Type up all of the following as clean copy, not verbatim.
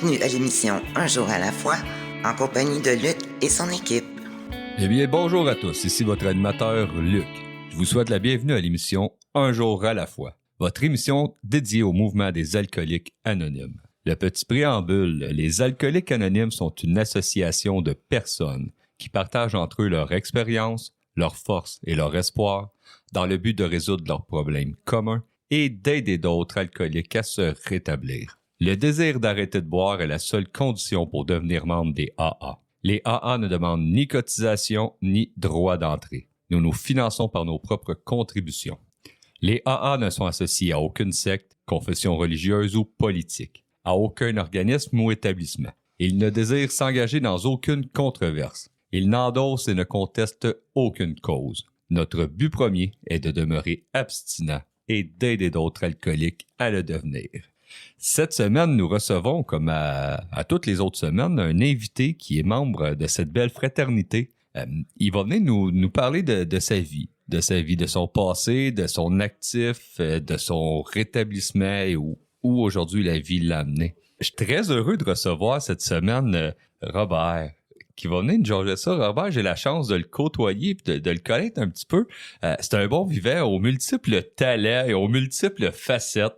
Bienvenue à l'émission Un jour à la fois, en compagnie de Luc et son équipe. Eh bien, bonjour à tous, ici votre animateur Luc. Je vous souhaite la bienvenue à l'émission Un jour à la fois, votre émission dédiée au mouvement des alcooliques anonymes. Le petit préambule, les alcooliques anonymes sont une association de personnes qui partagent entre eux leur expérience, leurs forces et leur espoir dans le but de résoudre leurs problèmes communs et d'aider d'autres alcooliques à se rétablir. Le désir d'arrêter de boire est la seule condition pour devenir membre des AA. Les AA ne demandent ni cotisation ni droit d'entrée. Nous nous finançons par nos propres contributions. Les AA ne sont associés à aucune secte, confession religieuse ou politique, à aucun organisme ou établissement. Ils ne désirent s'engager dans aucune controverse. Ils n'endossent et ne contestent aucune cause. Notre but premier est de demeurer abstinent et d'aider d'autres alcooliques à le devenir. Cette semaine, nous recevons, comme à toutes les autres semaines, un invité qui est membre de cette belle fraternité. Il va venir nous parler de sa vie, de son passé, de son actif, de son rétablissement et où aujourd'hui la vie l'a amené. Je suis très heureux de recevoir cette semaine Robert, qui va venir nous jaser ça. Robert, j'ai la chance de le côtoyer et de le connaître un petit peu. C'est un bon vivant aux multiples talents et aux multiples facettes.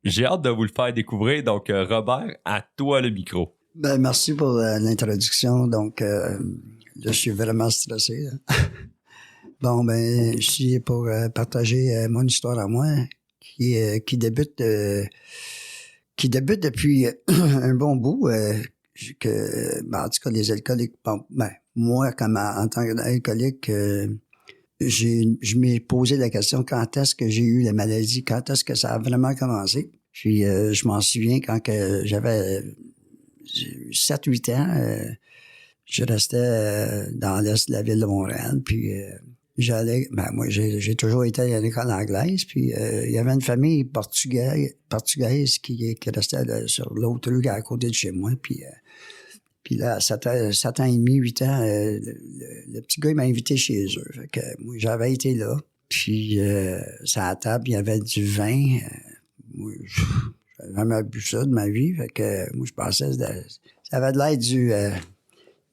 J'ai hâte de vous le faire découvrir. Donc, Robert, à toi le micro. Ben, merci pour l'introduction. Donc, je suis vraiment stressé. Bon, ben, je suis pour partager mon histoire à moi qui débute depuis un bon bout. En tout cas, les alcooliques, moi, en tant qu'alcoolique, je m'ai posé la question quand est-ce que j'ai eu la maladie, quand est-ce que ça a vraiment commencé. Puis, je m'en souviens quand j'avais 7-8 ans, je restais dans l'est de la ville de Montréal, puis j'allais, moi, j'ai toujours été à l'école anglaise, puis il y avait une famille portugaise qui restait là, sur l'autre rue à côté de chez moi, puis là, à 7 ans et demi, 8 ans, le petit gars, il m'a invité chez eux. Fait que moi, j'avais été là. Puis, sur la table, il y avait du vin. Moi, j'avais jamais bu ça de ma vie. Fait que moi, je pensais que ça avait de l'air du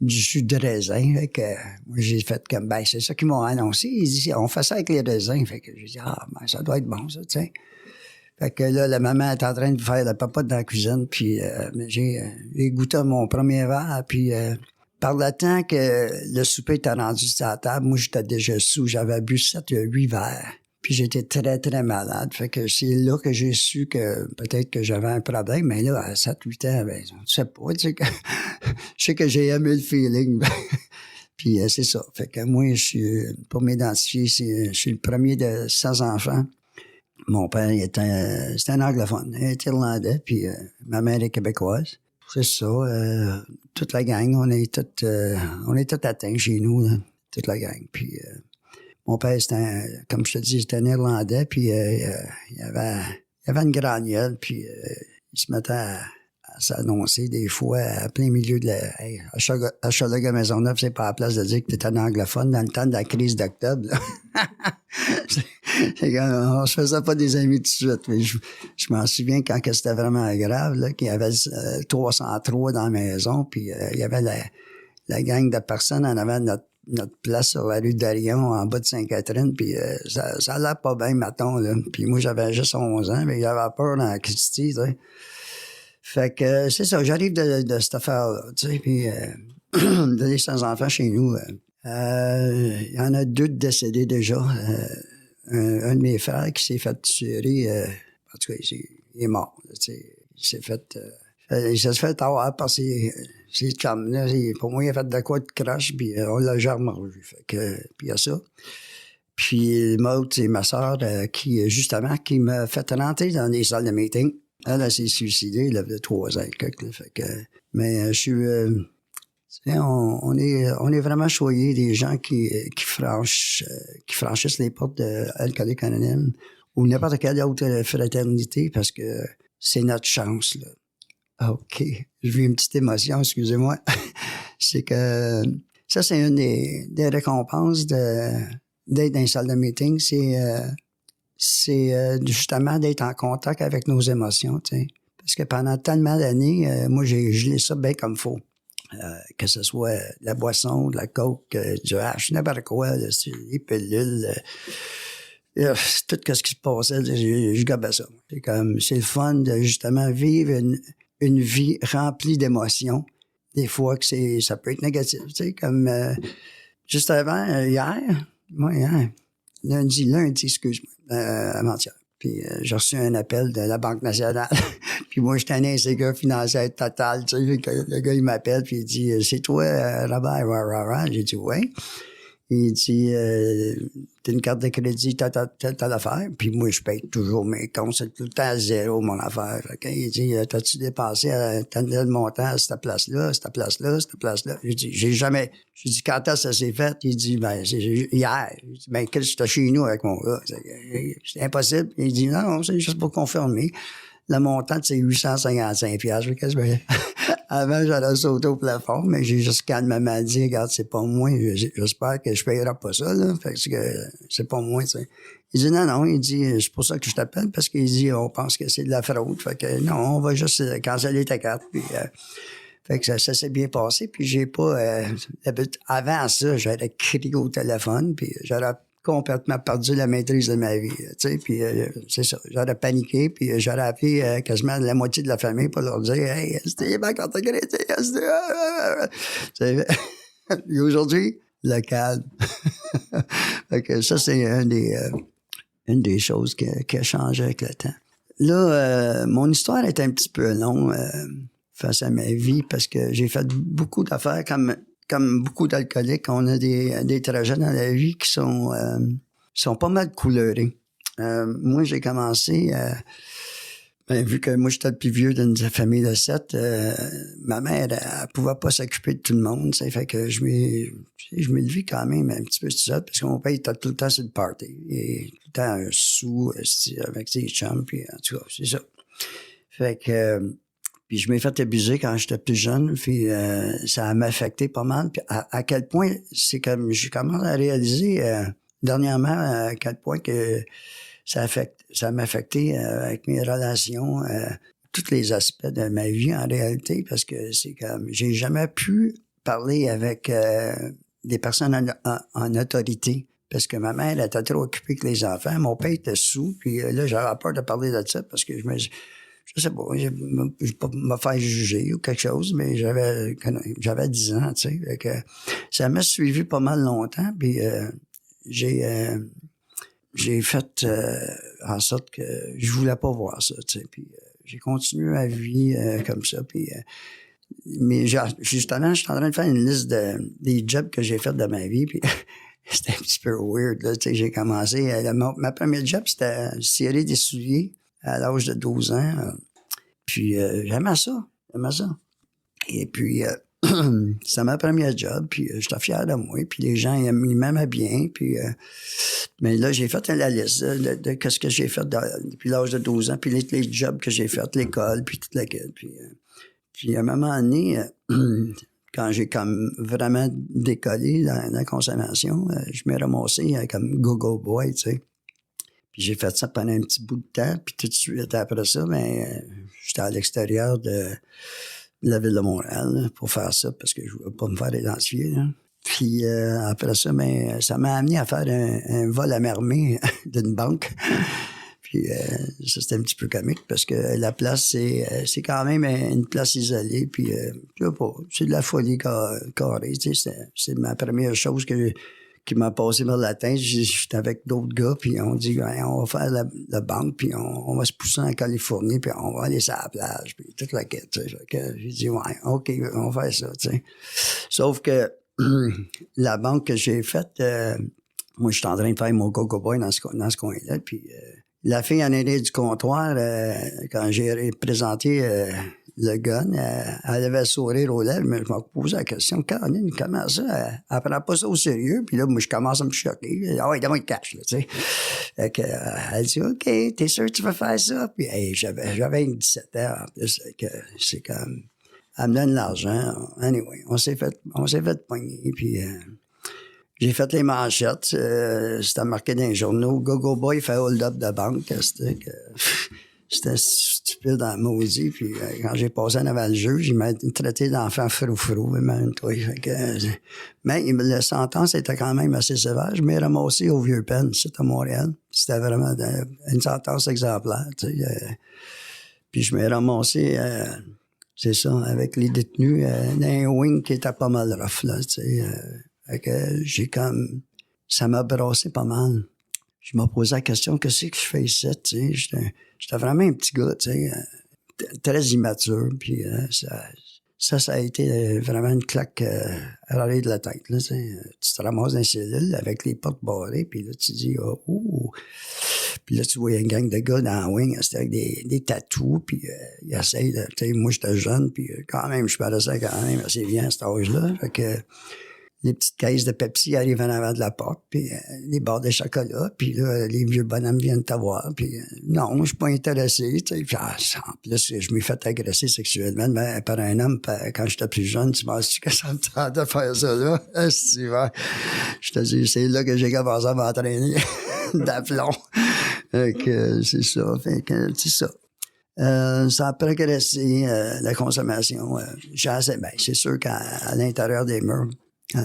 jus de raisin. Fait que moi, j'ai fait comme, c'est ça qu'ils m'ont annoncé. Ils disent, on fait ça avec les raisins. Fait que j'ai dit, ça doit être bon, ça, tu sais. Fait que là, la maman est en train de faire la papote dans la cuisine, puis j'ai goûté mon premier verre, puis par le temps que le souper était rendu sur la table, moi, j'étais déjà sous, j'avais bu 7-8 verres, puis j'étais très, très malade. Fait que c'est là que j'ai su que peut-être que j'avais un problème, mais là, à 7-8 ans, on ne sait pas, tu sais, je sais que j'ai aimé le feeling. Puis c'est ça. Fait que moi, pour m'identifier, je suis le premier de 16 enfants. Mon père, c'était un anglophone, il était irlandais, puis ma mère est québécoise. C'est ça, toute la gang, on est tous atteints chez nous, là, toute la gang. Puis mon père, comme je te dis, c'était un irlandais, puis il avait une grande gueule, puis il se mettait à s'annoncer des fois à plein milieu de la... Hey, Hochelaga Maisonneuve, c'est pas la place de dire que t'étais un anglophone dans le temps de la crise d'octobre. On se faisait pas des amis tout de suite. Mais je m'en souviens quand c'était vraiment grave, là, qu'il y avait 303 dans la maison, puis il y avait la gang de personnes en avant de notre place sur la rue d'Arion, en bas de Sainte-Catherine, puis ça allait pas bien, mettons, là. Puis moi, j'avais juste 11 ans, mais j'avais peur dans la Christie, tu sais. Fait que c'est ça, j'arrive de cette affaire-là, tu sais, puis donner 100 enfants chez nous. Il y en a 2 décédés déjà. Un de mes frères qui s'est fait tuer, en tout cas, il est mort, tu sais. Il s'est fait avoir par ses chums-là. Pour moi, il a fait de quoi de crash, puis on l'a jamais revu. Fait que, puis il y a ça. Puis Maud, c'est ma sœur qui m'a fait rentrer dans les salles de meeting. Elle s'est suicidée, il avait 3 ans, fait que, mais je suis, on est vraiment choyés des gens qui franchissent les portes de Alcooliques Anonymes ou n'importe quelle autre fraternité parce que c'est notre chance, là. OK. Je vis une petite émotion, excusez-moi. C'est que ça, c'est une des récompenses d'être dans une salle de meeting, c'est justement d'être en contact avec nos émotions, tu sais. Parce que pendant tellement d'années, moi, j'ai gelé ça bien comme faut. Que ce soit de la boisson, de la coke, du hash, n'importe quoi, là, les pilules, tout ce qui se passait, je gobais ça. C'est le fun de justement vivre une vie remplie d'émotions. Des fois que ça peut être négatif, tu sais, comme juste avant, lundi, excuse-moi, avant-hier. Puis j'ai reçu un appel de la Banque nationale. Puis moi, j'étais un insécure financier total, tu sais. Le gars, il m'appelle, puis il dit « C'est toi, Robert? » J'ai dit « Oui. » Il dit t'as une carte de crédit, t'as l'affaire. Puis moi, je paye toujours mes comptes. C'est tout le temps à zéro, mon affaire. Okay? Il dit t'as-tu dépensé tel montant à cette place-là, cette place-là, cette place-là? J'ai dit j'ai jamais. J'ai dit quand est-ce que ça s'est fait? Il dit ben c'est hier. J'ai dit ben qu'est-ce que t'as chez nous avec mon gars? C'est impossible. Il dit non, c'est juste pour confirmer. Le montant, c'est 855$. Avant, j'allais sauter au plafond, mais j'ai juste calmement dit, regarde, c'est pas moi, j'espère que je payerai pas ça, là. Fait que c'est pas moi, tu sais. Il dit, non, il dit, c'est pour ça que je t'appelle, parce qu'il dit, on pense que c'est de la fraude. Fait que non, on va juste canceller ta carte. Puis, fait que ça s'est bien passé, puis j'ai pas, avant ça, j'aurais crié au téléphone, puis j'aurais complètement perdu la maîtrise de ma vie, tu sais, puis c'est ça, j'aurais paniqué, puis j'aurais appelé quasiment la moitié de la famille pour leur dire « Hey, c'était ma carte de crédit, Puis aujourd'hui, le calme. Fait que ça, c'est une des choses qui a changé avec le temps. Là, mon histoire est un petit peu longue face à ma vie, parce que j'ai fait beaucoup d'affaires comme beaucoup d'alcooliques, on a des trajets dans la vie qui sont pas mal couleurés. Moi, j'ai commencé, vu que moi, j'étais le plus vieux d'une famille de 7, ma mère, elle pouvait pas s'occuper de tout le monde, ça fait que je m'ai levé quand même un petit peu tout seul, parce que mon père était tout le temps sur le party. Et tout le temps un sou avec ses chums, puis en tout cas, c'est ça. Fait que... Puis je m'ai fait abuser quand j'étais plus jeune, puis ça m'a affecté pas mal. Puis à quel point, c'est comme j'ai commencé à réaliser dernièrement à quel point que ça m'a affecté avec mes relations, tous les aspects de ma vie en réalité, parce que c'est comme j'ai jamais pu parler avec des personnes en autorité. Parce que ma mère elle était trop occupée que les enfants. Mon père était sous, puis là, j'avais peur de parler de ça parce que je sais pas, je vais pas me faire juger ou quelque chose, mais j'avais 10 ans, tu sais. Fait que ça m'a suivi pas mal longtemps, puis j'ai fait en sorte que je voulais pas voir ça, tu sais. Puis j'ai continué ma vie comme ça, puis... mais justement, je suis en train de faire une liste des jobs que j'ai fait de ma vie, puis... C'était un petit peu weird, là, tu sais. J'ai commencé... ma première job, c'était cirer des souliers à l'âge de 12 ans. Puis j'aimais ça. Et puis, c'était ma première job, puis j'étais fier de moi. Puis les gens, ils m'aimaient bien. Puis, mais là, j'ai fait la liste de ce que j'ai fait depuis l'âge de 12 ans, puis les jobs que j'ai fait, l'école, puis toute la gueule. Puis à un moment donné, quand j'ai comme vraiment décollé dans la consommation, je m'ai ramassé comme go-go boy, tu sais. Puis j'ai fait ça pendant un petit bout de temps. Puis tout de suite après ça, j'étais à l'extérieur de la ville de Montréal là, pour faire ça parce que je voulais pas me faire identifier. Là. Puis après ça, ça m'a amené à faire un vol à main-armée d'une banque. Puis ça, c'était un petit peu comique parce que la place, c'est quand même une place isolée. Puis je sais pas, c'est de la folie carrée. Tu sais, c'est ma première chose qui m'a passé par la tête. J'étais avec d'autres gars, puis on dit on va faire la banque, puis on va se pousser en Californie, puis on va aller sur la plage, puis toute la quête. Tu sais. J'ai dit ouais, OK, on va faire ça. Tu sais. Sauf que la banque que j'ai faite, moi, je suis en train de faire mon go-go boy dans ce coin-là, puis la fille en arrière du comptoir, quand j'ai présenté le gun, elle avait le sourire aux lèvres, mais je me posais la question, Caroline, comment ça? Elle prend pas ça au sérieux, puis là, moi, je commence à me choquer. Ah ouais, donne-moi le cash, là, tu sais. Fait que, elle dit, OK, t'es sûr que tu vas faire ça? Puis, hey, j'avais 17 ans, en plus, que c'est comme, elle me donne l'argent. Anyway, on s'est fait pogner, puis... j'ai fait les manchettes, c'était marqué dans les journaux. Go-Go Boy fait hold-up de banque. C'était stupide en maudit. Puis quand j'ai passé en avant le juge, il m'a traité d'enfant frou-frou. Mais la sentence était quand même assez sévère. Je m'ai ramassé au Vieux-Pen, c'est à Montréal. C'était vraiment une sentence exemplaire. Puis je m'ai ramassé, c'est ça, avec les détenus dans un wing qui était pas mal rough. Là, j'ai comme... Ça m'a brassé pas mal. Je me posais la question, qu'est-ce que je fais ici? J'étais vraiment un petit gars, très immature. Puis ça a été vraiment une claque à l'arrière de la tête. Là, tu te ramasses dans une cellule avec les portes barrées, puis là, tu dis, oh. Puis là, tu vois une gang de gars dans la wing, c'était avec des tatous, puis ils essayent de... Moi, j'étais jeune, puis quand même, je paraissais quand même assez bien à cet âge-là. Fait que les petites caisses de Pepsi arrivent en avant de la porte, puis les barres de chocolat, puis là, les vieux bonhommes viennent te voir, puis non, je suis pas intéressé, tu sais. Puis en plus, je m'ai fait agresser sexuellement par un homme quand j'étais plus jeune. Tu penses que ça me tente de faire ça, là? Je te dis, c'est là que j'ai commencé à m'entraîner d'aplomb. Fait que c'est ça, c'est ça. Ça a progressé, la consommation. C'est sûr qu'à l'intérieur des murs, je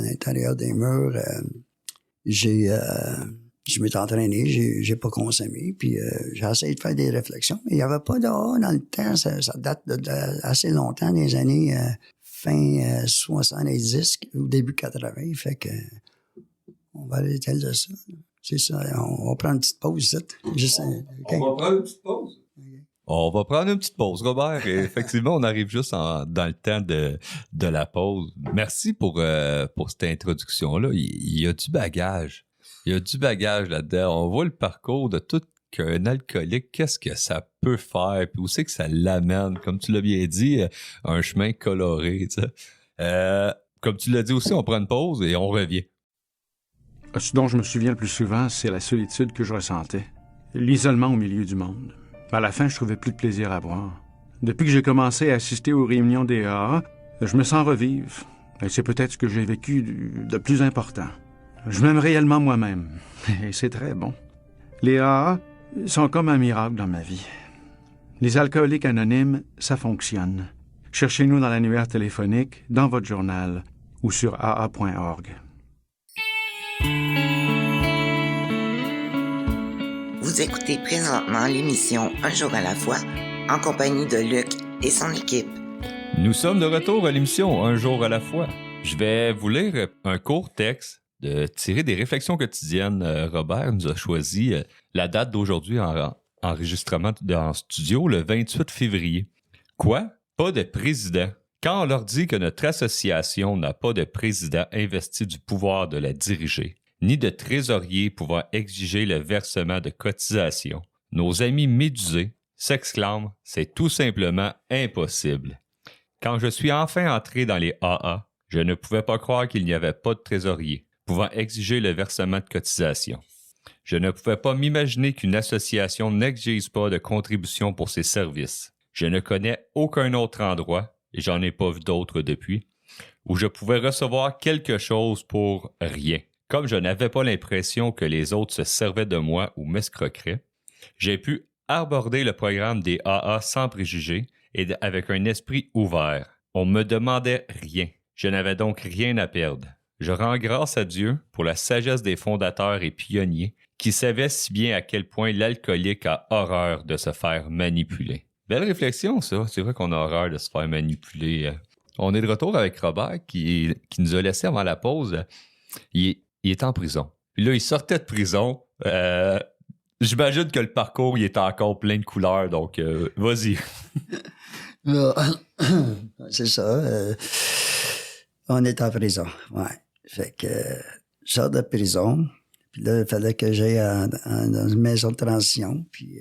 m'étais entraîné, j'ai pas consommé, puis j'ai essayé de faire des réflexions. Mais il y avait pas de dans le temps, ça date de assez longtemps, des années fin 70 ou début 80. Fait que on va aller tel de ça. C'est ça, on va prendre une petite pause, ça. Juste, okay. On va prendre une petite pause? Okay. On va prendre une petite pause, Robert. Et effectivement, on arrive juste dans le temps de la pause. Merci pour cette introduction-là. Il y a du bagage. Il y a du bagage là-dedans. On voit le parcours de tout qu'un alcoolique, qu'est-ce que ça peut faire, puis où c'est que ça l'amène. Comme tu l'as bien dit, un chemin coloré, tu sais. Comme tu l'as dit aussi, on prend une pause et on revient. Ce dont je me souviens le plus souvent, c'est la solitude que je ressentais. L'isolement au milieu du monde. À la fin, je trouvais plus de plaisir à boire. Depuis que j'ai commencé à assister aux réunions des AA, je me sens revivre. Et c'est peut-être ce que j'ai vécu de plus important. Je m'aime réellement moi-même. Et c'est très bon. Les AA sont comme un miracle dans ma vie. Les alcooliques anonymes, ça fonctionne. Cherchez-nous dans l'annuaire téléphonique, dans votre journal ou sur aa.org. Vous écoutez présentement l'émission Un jour à la fois, en compagnie de Luc et son équipe. Nous sommes de retour à l'émission Un jour à la fois. Je vais vous lire un court texte de tirer des réflexions quotidiennes. Robert nous a choisi la date d'aujourd'hui en enregistrement en studio, le 28 février. Quoi? Pas de président. Quand on leur dit que notre association n'a pas de président investi du pouvoir de la diriger, ni de trésorier pouvant exiger le versement de cotisations, nos amis médusés s'exclament « C'est tout simplement impossible ». Quand je suis enfin entré dans les AA, je ne pouvais pas croire qu'il n'y avait pas de trésorier pouvant exiger le versement de cotisations. Je ne pouvais pas m'imaginer qu'une association n'exige pas de contribution pour ses services. Je ne connais aucun autre endroit, et j'en ai pas vu d'autres depuis, où je pouvais recevoir quelque chose pour rien. Comme je n'avais pas l'impression que les autres se servaient de moi ou m'escroqueraient, j'ai pu aborder le programme des AA sans préjugés et avec un esprit ouvert. On me demandait rien. Je n'avais donc rien à perdre. Je rends grâce à Dieu pour la sagesse des fondateurs et pionniers qui savaient si bien à quel point l'alcoolique a horreur de se faire manipuler. Belle réflexion, ça. C'est vrai qu'on a horreur de se faire manipuler. On est de retour avec Robert qui nous a laissé avant la pause. Il est en prison. Puis là, il sortait de prison. J'imagine que le parcours, il est encore plein de couleurs. Donc, vas-y. C'est ça. On est en prison, ouais. Fait que je sors de prison. Puis là, il fallait que j'aille dans une maison de transition. Puis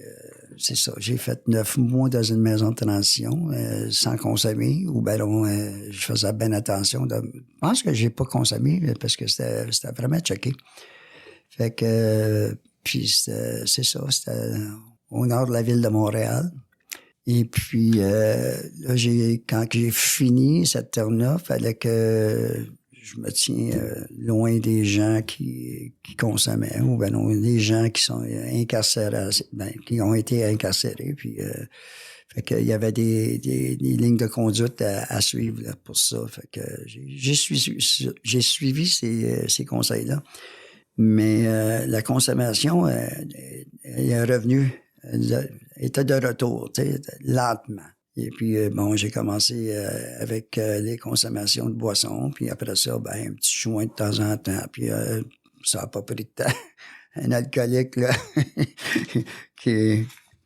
c'est ça. J'ai fait 9 mois dans une maison de transition sans consommer. Ou ben non, je faisais bien attention. Je pense que j'ai pas consommé parce que c'était vraiment checké. Fait que puis c'est ça. C'était au nord de la ville de Montréal. Et puis là, quand j'ai fini cette terme-là, fallait que je me tiens loin des gens qui consommaient, ou ben non, des gens qui sont incarcérés, qui ont été incarcérés. Puis, fait qu'il y avait des lignes de conduite à suivre là, pour ça. Fait que j'ai suivi ces conseils-là. Mais la consommation est revenue, était de retour, tu sais, lentement. Et puis, bon, j'ai commencé avec les consommations de boissons, puis après ça, ben, un petit joint de temps en temps, puis ça n'a pas pris de temps. Un alcoolique, là,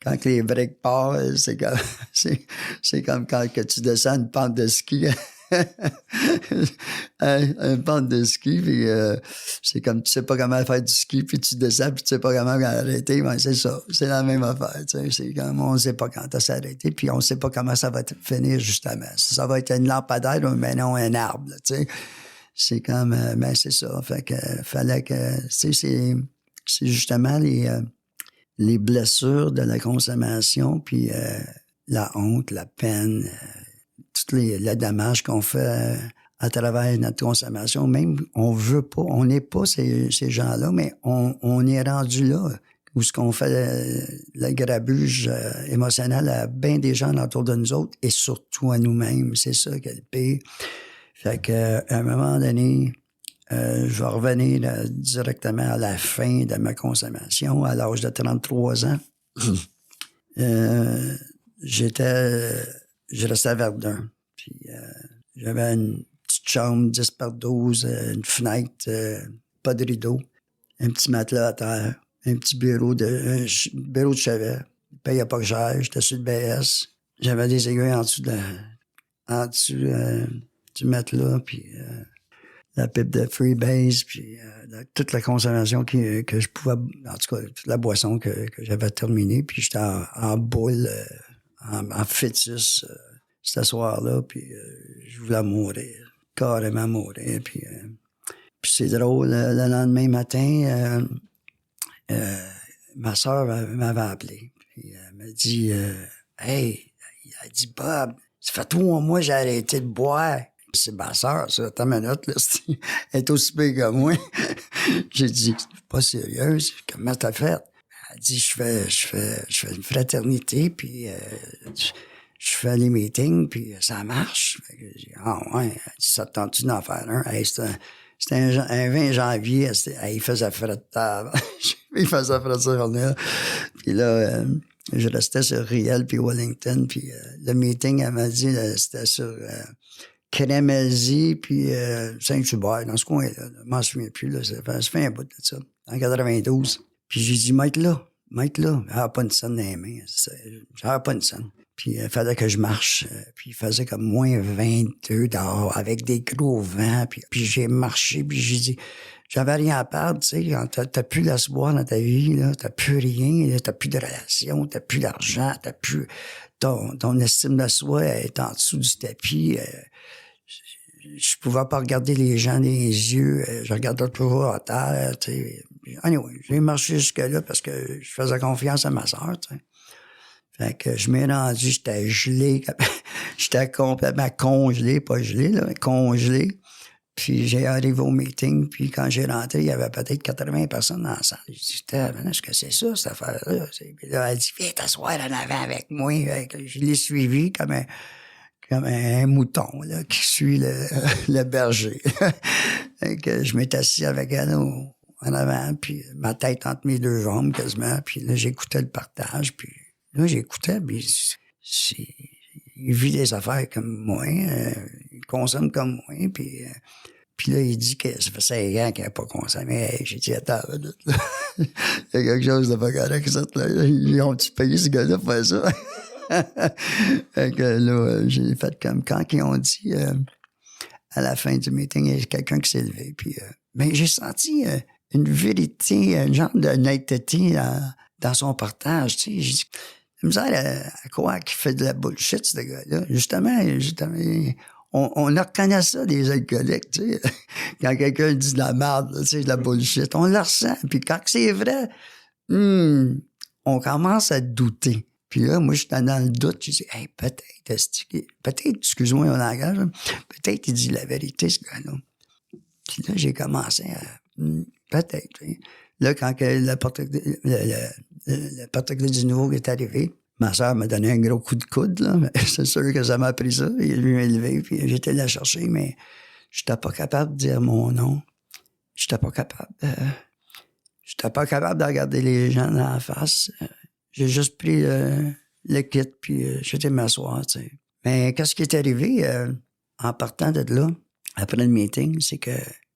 quand les breaks partent, c'est comme quand que tu descends une pente de ski. Une pente de ski, puis c'est comme tu sais pas comment faire du ski, puis tu descends, puis tu sais pas comment arrêter. Ben, c'est ça, c'est la même affaire. Tu sais, c'est comme on sait pas quand ça s'arrêter, puis on sait pas comment ça va finir justement. Ça va être une lampadaire, mais non un arbre. Là, tu sais, c'est comme, ben c'est ça. Fait que fallait que, tu sais, c'est justement les blessures de la consommation, puis la honte, la peine. Tout le dommage qu'on fait à travers notre consommation, même on veut pas, on n'est pas ces gens-là, mais on est rendu là où ce qu'on fait le grabuge émotionnel à bien des gens autour de nous autres et surtout à nous-mêmes. C'est ça qui est le pire. Fait que à un moment donné, je vais revenir directement à la fin de ma consommation, à l'âge de 33 ans. Je restais à Verdun. Puis j'avais une petite chambre 10 par 12, une fenêtre, pas de rideau, un petit matelas à terre, un petit bureau de chevet. Je payais pas cher, j'étais sur le BS. J'avais des aiguilles en dessous du matelas, puis la pipe de Freebase, puis toute la consommation que je pouvais, en tout cas, toute la boisson que j'avais terminée, puis j'étais en boule, en fœtus ce soir-là, puis je voulais mourir, carrément mourir. Puis c'est drôle, le lendemain matin, ma soeur m'avait appelé, puis elle m'a dit « Hey, elle dit Bob, ça fait 3 mois que j'ai arrêté de boire. » C'est ma soeur, ça, ta minute, là, elle est aussi belle que moi. J'ai dit « Pas sérieuse, comment t'as fait? » Elle dit « Je fais une fraternité, puis je fais les meetings, puis ça marche. » J'ai dit « Ah ouais. » Elle dit « Ça te tente-tu d'en faire un? » Hey, c'était un 20 janvier, il faisait frais de table. Il faisait frais de journée. Puis là, je restais sur Riel puis Wellington, puis le meeting, elle m'a dit, c'était sur Crémazie puis Saint-Hubert, dans ce coin-là. Je m'en souviens plus, là. Ça fait un bout de ça. En 92. Puis j'ai dit, mets là. J'avais pas une scène dans les mains. J'avais pas une scène. Puis il fallait que je marche. Puis il faisait comme moins 22 dehors, avec des gros vents. Puis j'ai marché, puis j'ai dit, j'avais rien à perdre, tu sais. Quand t'as plus l'espoir dans ta vie, là, t'as plus rien, là, t'as plus de relations, t'as plus d'argent, t'as plus... Ton estime de soi est en dessous du tapis. Je pouvais pas regarder les gens dans les yeux. Je regardais toujours à terre, tu sais. Anyway, j'ai marché jusque-là parce que je faisais confiance à ma soeur, tu sais. Fait que je m'ai rendu, j'étais gelé. J'étais complètement congelé, pas gelé, là, mais congelé. Puis j'ai arrivé au meeting, puis quand j'ai rentré, il y avait peut-être 80 personnes dans la salle. J'ai dit, est-ce que c'est ça, cette affaire-là? Puis là, elle dit, viens t'asseoir en avant avec moi. Je l'ai suivi comme un mouton là, qui suit le berger. Fait que je m'étais assis avec elle en avant, puis ma tête entre mes deux jambes quasiment. Puis là, j'écoutais le partage, puis là, j'écoutais, puis il vit des affaires comme moi, il consomme comme moi, puis là, il dit que ça fait 5 ans qu'il n'a pas consommé. Hey, j'ai dit, attends, là. Il y a quelque chose de pas correct, ça, là. Ils ont-tu payé ce gars-là pour faire ça? Fait que là, j'ai fait comme quand ils ont dit, à la fin du meeting, il y a quelqu'un qui s'est levé, puis ben, j'ai senti une vérité, un genre d'honnêteté dans son partage, tu sais. J'ai dit, à croire qu'il fait de la bullshit, ce gars-là. Justement, on reconnaît ça, des alcooliques, tu sais. Quand quelqu'un dit de la merde, tu sais, de la bullshit, on le ressent. Puis quand c'est vrai, on commence à douter. Puis là, moi, j'étais dans le doute. Je dis, hey, peut-être, excuse-moi mon langage, peut-être il dit la vérité, ce gars-là. Puis là, j'ai commencé à... peut-être. Hein. Là, quand que le porte-clés du nouveau est arrivé, ma soeur m'a donné un gros coup de coude, là. C'est sûr que ça m'a pris ça. Il m'a élevé, puis j'étais là chercher, mais j'étais pas capable de dire mon nom. J'étais pas capable de regarder les gens dans la face. J'ai juste pris le kit, puis j'étais m'asseoir, tu sais. Mais qu'est-ce qui est arrivé en partant de là, après le meeting, c'est que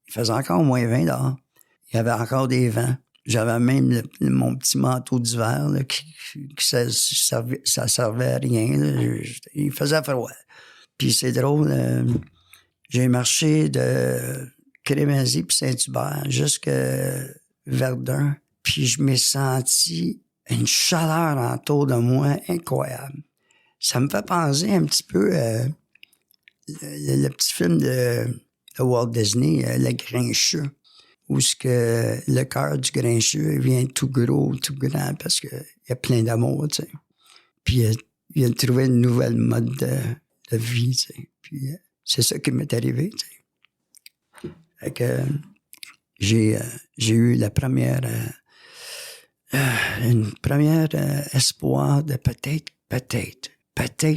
il faisait encore moins 20 dehors. Il y avait encore des vents. J'avais même mon petit manteau d'hiver là, qui ça servait à rien. Là. Il faisait froid. Puis c'est drôle, j'ai marché de Crémazie puis Saint-Hubert jusqu'à Verdun. Puis je m'ai senti une chaleur autour de moi incroyable. Ça me fait penser un petit peu le petit film de Walt Disney, Le Grincheux, où ce que le cœur du Grincheux vient tout gros, tout grand, parce qu'il y a plein d'amour, tu sais. Puis il a trouvé une nouvelle mode de vie, tu sais. Puis c'est ça qui m'est arrivé, tu sais. Fait que j'ai eu la première... une première espoir de peut-être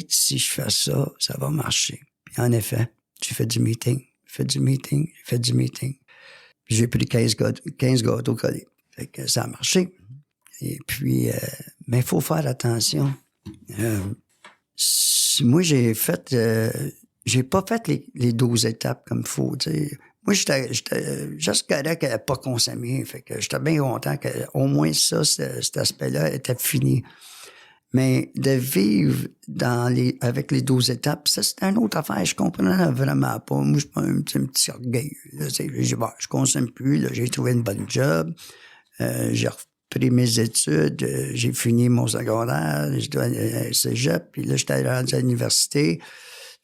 si je fais ça, ça va marcher. Puis en effet, j'ai fait du meeting. J'ai pris 15 gâteaux collés. Fait que ça a marché. Et puis, mais il faut faire attention. Moi, j'ai pas fait les 12 étapes comme il faut, tu sais. Moi, j'étais juste correct à pas consommer. Fait que j'étais bien content qu'au moins ça, cet aspect-là était fini. Mais de vivre avec les 12 étapes, ça, c'était une autre affaire. Je comprenais vraiment pas. Moi, je suis pas un petit orgueil. Là, j'ai dit, bon, je consomme plus. Là, j'ai trouvé une bonne job. J'ai repris mes études. J'ai fini mon secondaire. J'étais à cégep. Puis là, j'étais rendu à l'université.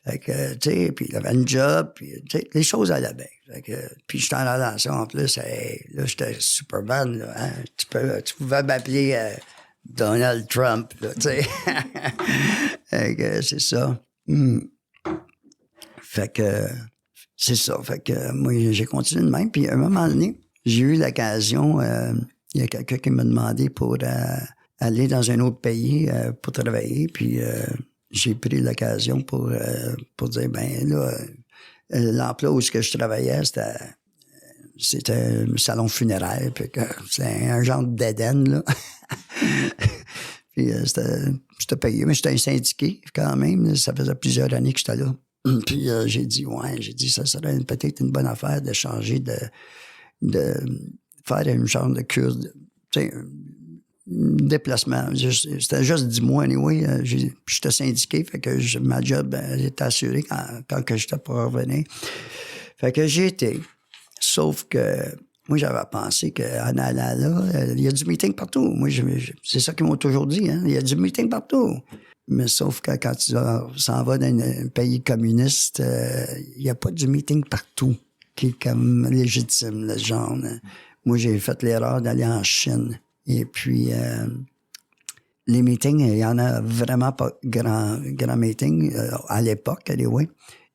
Fait que, tu sais, puis il avait une job. Puis, tu sais, les choses allaient bien. Fait que, puis j'étais en relation en plus. Là, j'étais Superman. Là, hein? Tu pouvais m'appeler... Donald Trump, là, tu sais. C'est ça. Fait que, c'est ça. Fait que, moi, j'ai continué de même. Puis, à un moment donné, j'ai eu l'occasion, il y a quelqu'un qui m'a demandé pour aller dans un autre pays pour travailler. Puis, j'ai pris l'occasion pour dire, ben là, l'emploi où je travaillais, c'était un salon funéraire, puis c'est un genre d'Éden, là. Puis j'étais payé, mais j'étais un syndiqué quand même. Ça faisait plusieurs années que j'étais là. Puis j'ai dit, ça serait peut-être une bonne affaire de changer, de faire une genre de cure, tu sais, déplacement. C'était juste 10 mois, anyway. J'étais syndiqué, fait que ma job était assurée quand que j'étais pour revenir. Fait que j'ai été. Sauf que moi, j'avais pensé qu'en allant là, il y a du meeting partout. Moi, c'est ça qu'ils m'ont toujours dit, hein. Il y a du meeting partout. Mais sauf que quand tu s'en vas dans un pays communiste, il n'y a pas du meeting partout qui est comme légitime, le genre. Moi, j'ai fait l'erreur d'aller en Chine. Et puis, les meetings, il y en a vraiment pas grand meeting à l'époque, anyway.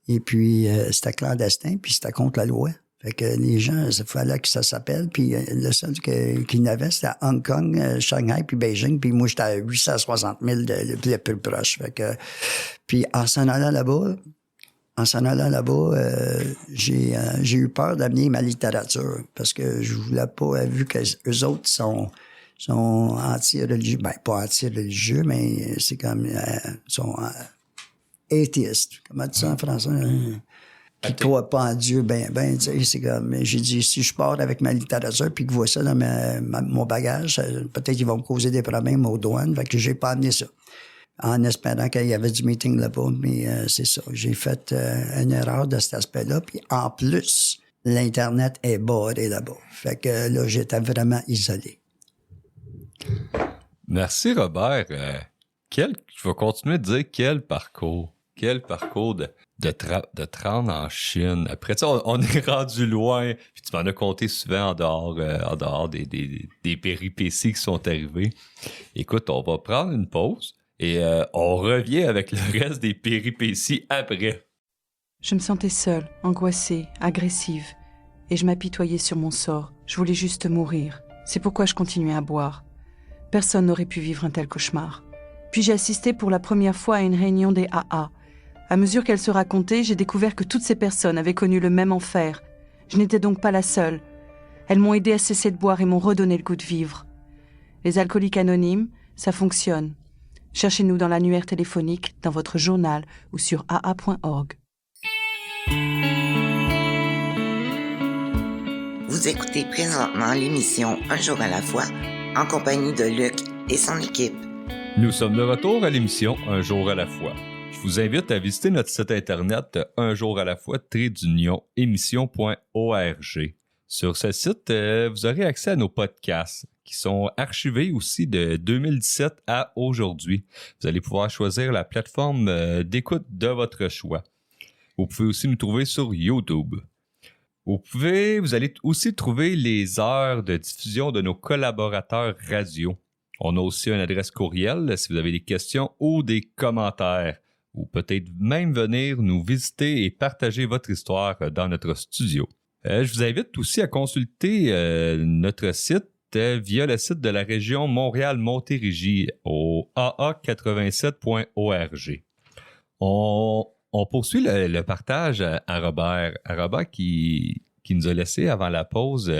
Et puis, c'était clandestin, puis c'était contre la loi. Fait que les gens, il fallait que ça s'appelle. Puis le seul qu'il y avait, c'était Hong Kong, Shanghai, puis Beijing. Puis moi, j'étais à 860 000 le plus proche. Fait que, puis en s'en allant là-bas, j'ai eu peur d'amener ma littérature. Parce que je voulais pas, vu que eux autres sont anti-religieux. Ben, pas anti-religieux, mais c'est comme, sont atheistes. Comment tu dis ça en français? Qui croient pas en Dieu, tu sais, c'est comme, j'ai dit, si je pars avec ma littérature puis qu'ils voient ça dans mon bagage, peut-être qu'ils vont me causer des problèmes aux douanes, fait que j'ai pas amené ça. En espérant qu'il y avait du meeting là-bas, mais c'est ça. J'ai fait une erreur de cet aspect-là, puis en plus, l'Internet est barré là-bas. Fait que là, j'étais vraiment isolé. Merci, Robert. Je vais continuer de dire quel parcours. Quel parcours de te rendre en Chine. Après ça, on est rendu loin. Puis tu m'en as compté souvent en dehors des péripéties qui sont arrivées. Écoute, on va prendre une pause et on revient avec le reste des péripéties après. Je me sentais seule, angoissée, agressive. et je m'apitoyais sur mon sort. Je voulais juste mourir. C'est pourquoi je continuais à boire. Personne n'aurait pu vivre un tel cauchemar. Puis j'ai assisté pour la première fois à une réunion des AA. À mesure qu'elle se racontait, j'ai découvert que toutes ces personnes avaient connu le même enfer. Je n'étais donc pas la seule. Elles m'ont aidé à cesser de boire et m'ont redonné le goût de vivre. Les alcooliques anonymes, ça fonctionne. Cherchez-nous dans l'annuaire téléphonique, dans votre journal ou sur aa.org. Vous écoutez présentement l'émission Un jour à la fois en compagnie de Luc et son équipe. Nous sommes de retour à l'émission Un jour à la fois. Je vous invite à visiter notre site internet unjouralafoi-émission.org. Sur ce site, vous aurez accès à nos podcasts qui sont archivés aussi de 2017 à aujourd'hui. Vous allez pouvoir choisir la plateforme d'écoute de votre choix. Vous pouvez aussi nous trouver sur YouTube. Vous allez aussi trouver les heures de diffusion de nos collaborateurs radio. On a aussi une adresse courriel si vous avez des questions ou des commentaires, ou peut-être même venir nous visiter et partager votre histoire dans notre studio. Je vous invite aussi à consulter notre site via le site de la région Montréal-Montérégie au aa87.org. On poursuit le partage à Robert. À Robert qui nous a laissé avant la pause.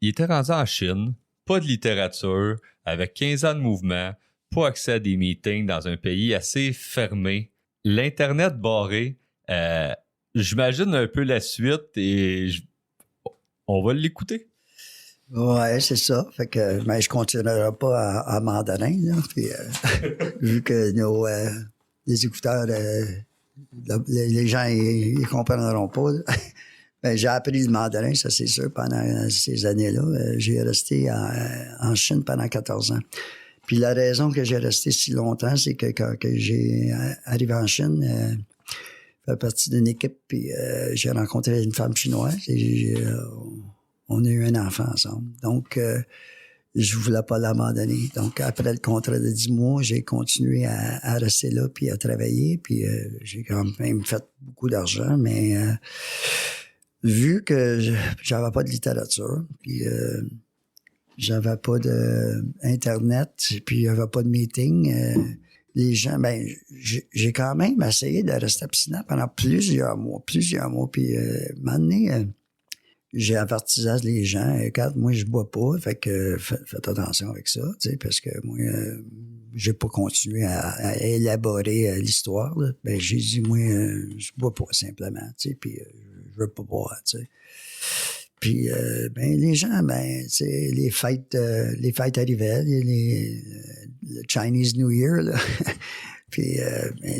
Il était rendu en Chine, pas de littérature, avec 15 ans de mouvement, pas accès à des meetings dans un pays assez fermé, l'Internet barré. J'imagine un peu la suite et on va l'écouter. Ouais, c'est ça. Fait que je continuerai pas en mandarin, là. Puis, vu que les écouteurs, les gens, ils comprendront pas. J'ai appris le mandarin, ça c'est sûr, pendant ces années-là. J'ai resté en Chine pendant 14 ans. Puis la raison que j'ai resté si longtemps, c'est que quand j'ai arrivé en Chine, fait partie d'une équipe, puis j'ai rencontré une femme chinoise et on a eu un enfant ensemble. Donc, je voulais pas l'abandonner. Donc, après le contrat de 10 mois, j'ai continué à rester là puis à travailler. Puis, j'ai quand même fait beaucoup d'argent, mais vu que j'avais pas de littérature, puis j'avais pas d'Internet, puis il y avait pas de meeting, les gens, j'ai quand même essayé de rester abstinent pendant plusieurs mois. Puis, un moment donné, j'ai averti les gens, regarde, moi, je bois pas, fait que faites attention avec ça, tu sais, parce que moi, j'ai pas continué à élaborer l'histoire, là. J'ai dit, moi, je bois pas, simplement, tu sais, puis je veux pas boire, tu sais. Puis, les gens, tu sais, les fêtes arrivaient, le Chinese New Year, là. Puis,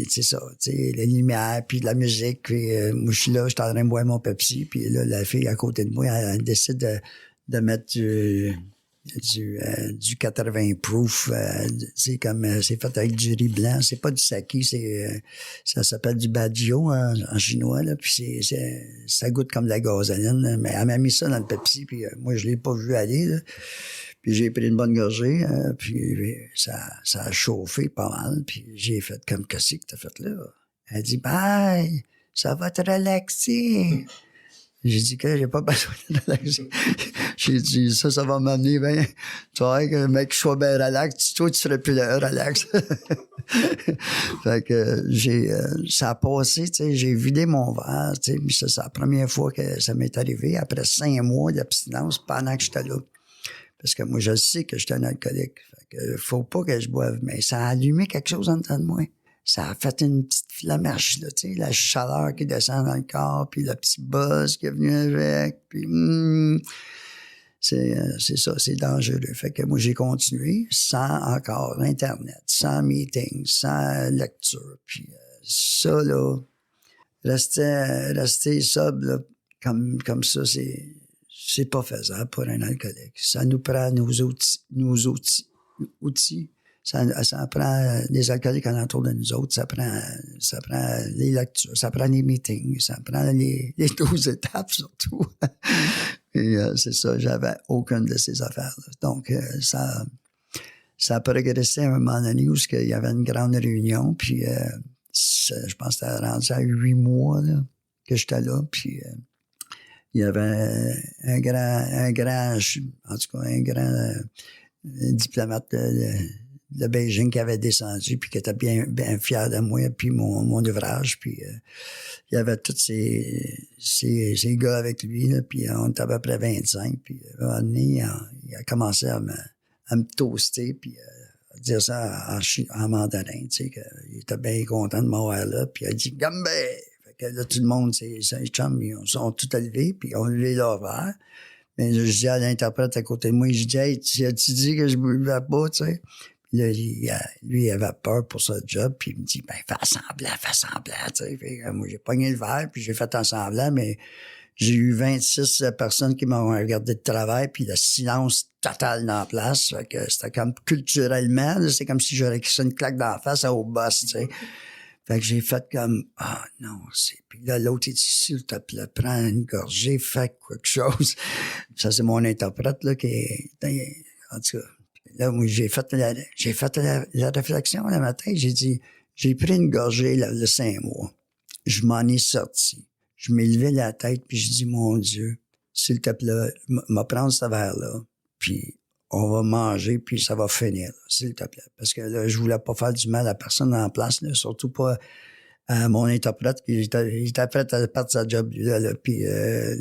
c'est ça, tu sais, les lumières, puis de la musique, puis moi, je suis là, je suis en train de boire mon Pepsi, puis là, la fille à côté de moi, elle décide de mettre du 80 proof, c'est comme, c'est fait avec du riz blanc, c'est pas du sake, ça s'appelle du bajio en chinois, là, puis ça goûte comme de la gasoline, mais elle m'a mis ça dans le Pepsi, puis moi, je l'ai pas vu aller, là. Puis j'ai pris une bonne gorgée, puis ça a chauffé pas mal, puis j'ai fait comme, qu'est-ce que t'as fait là? Elle dit, bye, ça va te relaxer. J'ai dit que j'ai pas besoin de relaxer. J'ai dit, ça va m'amener, tu vois, que le mec soit bien relax, toi, tu serais plus relax. Fait que ça a passé, tu sais, j'ai vidé mon verre, tu sais, mais ça, c'est la première fois que ça m'est arrivé, après 5 mois d'abstinence pendant que j'étais là. Parce que moi, je sais que j'étais un alcoolique. Fait que faut pas que je boive. Mais ça a allumé quelque chose en dedans de moi. Ça a fait une petite flamèche, là, tu sais, la chaleur qui descend dans le corps, puis le petit buzz qui est venu avec, puis c'est ça, c'est dangereux. Fait que moi, j'ai continué sans encore Internet, sans meeting, sans lecture. Puis ça, là, rester sobre, là, comme ça, c'est pas faisable pour un alcoolique. Ça nous prend nos outils. Ça prend les alcooliques alentour de nous autres. Ça prend les lectures, ça prend les meetings, ça prend les 12 étapes surtout. Et c'est ça, j'avais aucune de ces affaires-là. Donc, ça a progressé à un moment donné où il y avait une grande réunion, puis je pense que c'était rendu à 8 mois là, que j'étais là, puis Il y avait un grand diplomate de Beijing qui avait descendu puis qui était bien fier de moi puis mon ouvrage. Puis il y avait tous ces gars avec lui, là, puis on était à peu près 25. Puis à un moment donné, il a commencé à me toaster puis à dire ça en mandarin, tu sais, qu'il était bien content de m'avoir là. Puis il a dit « Gambé! » Fait que là, tout le monde, ses chums, ils sont tous levés, puis ils ont levé leur verre. Mais je dis à l'interprète à côté de moi, je dis « Hey, tu dis que je buvais pas, tu sais? » Là, lui, il avait peur pour ce job, puis il me dit « Ben, fais semblant, tu sais. » Fait que moi, j'ai pogné le verre, puis j'ai fait un semblant, mais j'ai eu 26 personnes qui m'ont regardé de travers, puis le silence total dans la place. Fait que c'était comme culturellement, là, c'est comme si j'aurais crissé une claque dans la face au boss, tu sais. Fait que j'ai fait comme, non, c'est... Puis là, l'autre, il dit, s'il te plaît, prends une gorgée, fais quelque chose. Ça, c'est mon interprète, là, qui est... En tout cas, là, moi, j'ai fait la réflexion le matin. J'ai dit, j'ai pris une gorgée le 5 mois. Je m'en ai sorti. Je m'ai levé la tête, puis je dis, mon Dieu, s'il te plaît, me prendre ce verre-là, puis on va manger, puis ça va finir, là, s'il te plaît. Parce que là, je voulais pas faire du mal à personne en place, là, surtout pas à mon interprète, qui était prêt à perdre sa job, là. Puis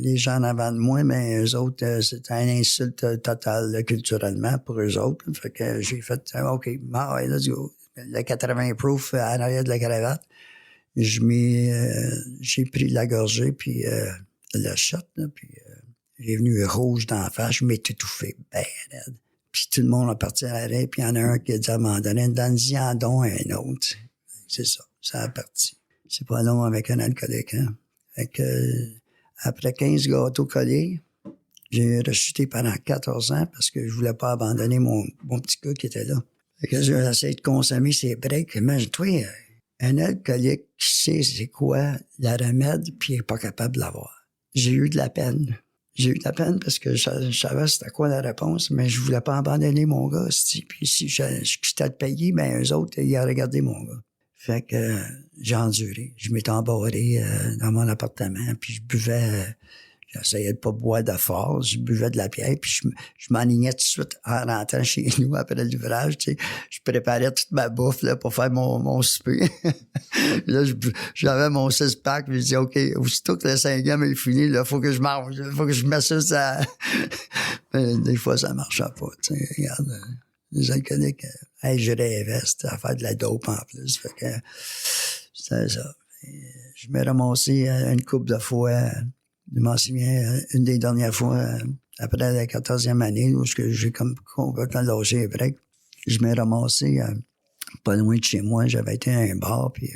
les gens en avant de moi, mais eux autres, c'était un insulte total, là, culturellement, pour eux autres. Fait que j'ai fait, OK, ouais, let's go. Le 80 proof en arrière de la cravate. J'ai pris la gorgée, puis le shot, là, puis j'ai venu rouge dans la face, je m'étais étouffé, ben raide. Puis tout le monde a parti à l'arrêt, puis il y en a un qui a dit à un moment donné, donne-y en don un autre. C'est ça a parti. C'est pas long avec un alcoolique, hein. Fait que, après 15 gâteaux collés, j'ai rechuté pendant 14 ans parce que je voulais pas abandonner mon petit gars qui était là. Fait que j'ai essayé de consommer ses breaks. Imagine-toi, un alcoolique qui sait c'est quoi la remède puis il est pas capable de l'avoir. J'ai eu de la peine. J'ai eu de la peine parce que je savais c'était quoi la réponse, mais je voulais pas abandonner mon gars. Puis si je quittais de payer, ben eux autres, ils auraient gardé mon gars. Fait que j'ai enduré. Je m'étais embarré dans mon appartement, puis je buvais... J'essayais de pas boire de force, je buvais de la bière, puis je m'enlignais tout de suite en rentrant chez nous après l'ouvrage, tu sais. Je préparais toute ma bouffe là, pour faire mon souper. Là, j'avais mon 6-pack, puis je disais, OK, aussitôt que le 5e est fini, là, faut que je mange, faut que je m'assuse à... Mais des fois, ça marchait pas, tu sais. Regarde, les alcooliques, je rêvais, c'était à faire de la dope en plus. Fait que c'était ça. Je m'ai ramassé une couple de fois... Je m'en souviens, une des dernières fois, après la 14e année, où j'ai comme complètement lâché les breaks, je m'ai ramassé pas loin de chez moi. J'avais été à un bar, puis